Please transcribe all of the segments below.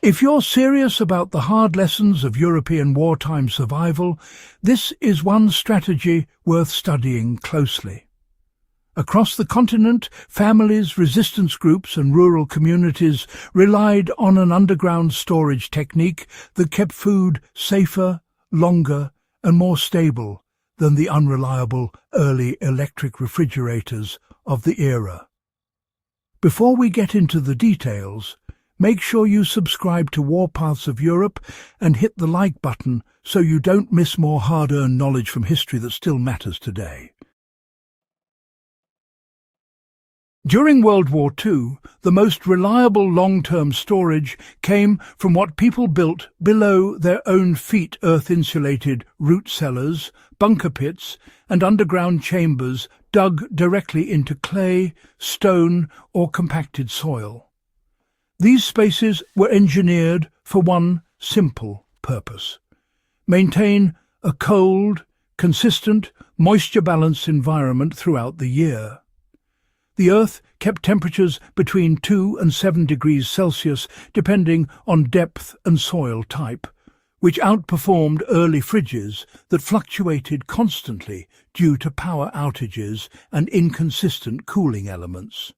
If you're serious about the hard lessons of European wartime survival, this is one strategy worth studying closely. Across the continent, families, resistance groups and rural communities relied on an underground storage technique that kept food safer, longer and more stable than the unreliable early electric refrigerators of the era. Before we get into the details, make sure you subscribe to Warpaths of Europe and hit the like button so you don't miss more hard-earned knowledge from history that still matters today. During World War II, the most reliable long-term storage came from what people built below their own feet, earth-insulated root cellars, bunker pits and underground chambers dug directly into clay, stone or compacted soil. These spaces were engineered for one simple purpose: maintain a cold, consistent, moisture-balanced environment throughout the year. The Earth kept temperatures between 2 and 7 degrees Celsius depending on depth and soil type, which outperformed early fridges that fluctuated constantly due to power outages and inconsistent cooling elements.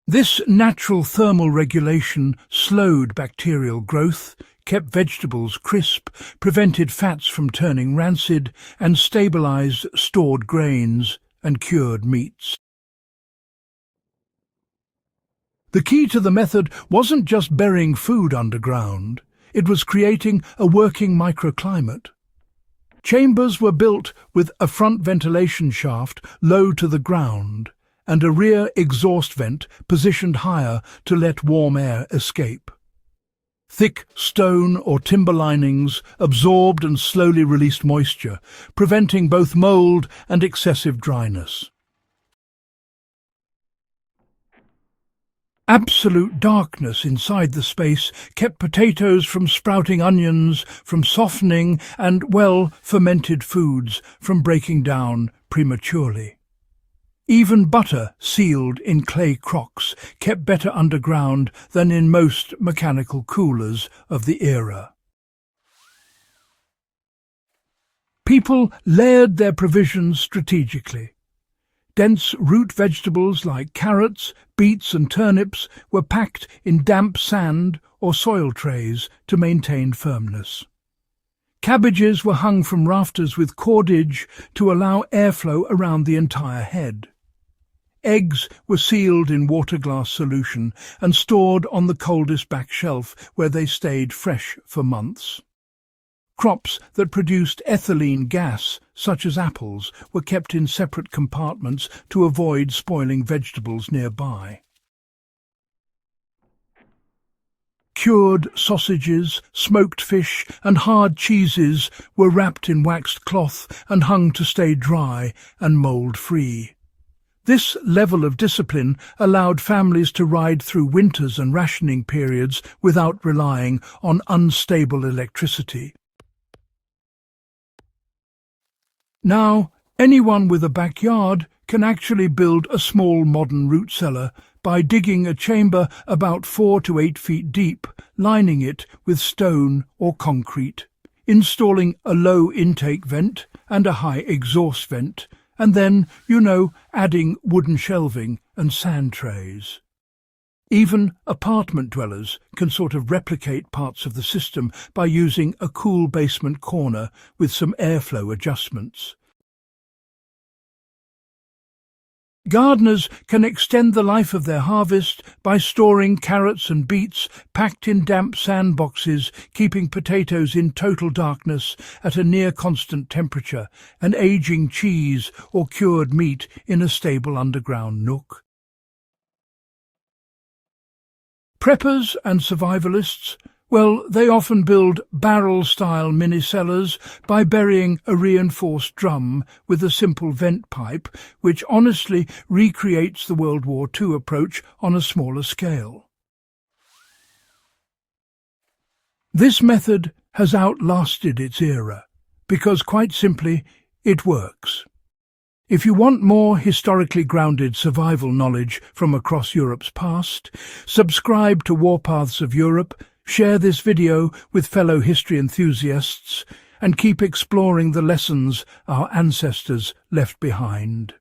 This natural thermal regulation slowed bacterial growth, kept vegetables crisp, prevented fats from turning rancid, and stabilized stored grains and cured meats. The key to the method wasn't just burying food underground, it was creating a working microclimate. Chambers were built with a front ventilation shaft low to the ground, and a rear exhaust vent positioned higher to let warm air escape. Thick stone or timber linings absorbed and slowly released moisture, preventing both mold and excessive dryness. Absolute darkness inside the space kept potatoes from sprouting, onions from softening, and well-fermented foods from breaking down prematurely. Even butter sealed in clay crocks kept better underground than in most mechanical coolers of the era. People layered their provisions strategically. Dense root vegetables like carrots, beets and turnips were packed in damp sand or soil trays to maintain firmness. Cabbages were hung from rafters with cordage to allow airflow around the entire head. Eggs were sealed in water-glass solution and stored on the coldest back shelf where they stayed fresh for months. Crops that produced ethylene gas, such as apples, were kept in separate compartments to avoid spoiling vegetables nearby. Cured sausages, smoked fish and hard cheeses were wrapped in waxed cloth and hung to stay dry and mould-free. This level of discipline allowed families to ride through winters and rationing periods without relying on unstable electricity. Now, anyone with a backyard can actually build a small modern root cellar by digging a chamber about 4 to 8 feet deep, lining it with stone or concrete, installing a low intake vent and a high exhaust vent, and then, adding wooden shelving and sand trays. Even apartment dwellers can sort of replicate parts of the system by using a cool basement corner with some airflow adjustments. Gardeners can extend the life of their harvest by storing carrots and beets packed in damp sandboxes, keeping potatoes in total darkness at a near-constant temperature, and aging cheese or cured meat in a stable underground nook. Preppers and survivalists, they often build barrel-style mini-cellars by burying a reinforced drum with a simple vent pipe, which honestly recreates the World War II approach on a smaller scale. This method has outlasted its era, because quite simply, it works. If you want more historically grounded survival knowledge from across Europe's past, subscribe to Warpaths of Europe, share this video with fellow history enthusiasts, and keep exploring the lessons our ancestors left behind.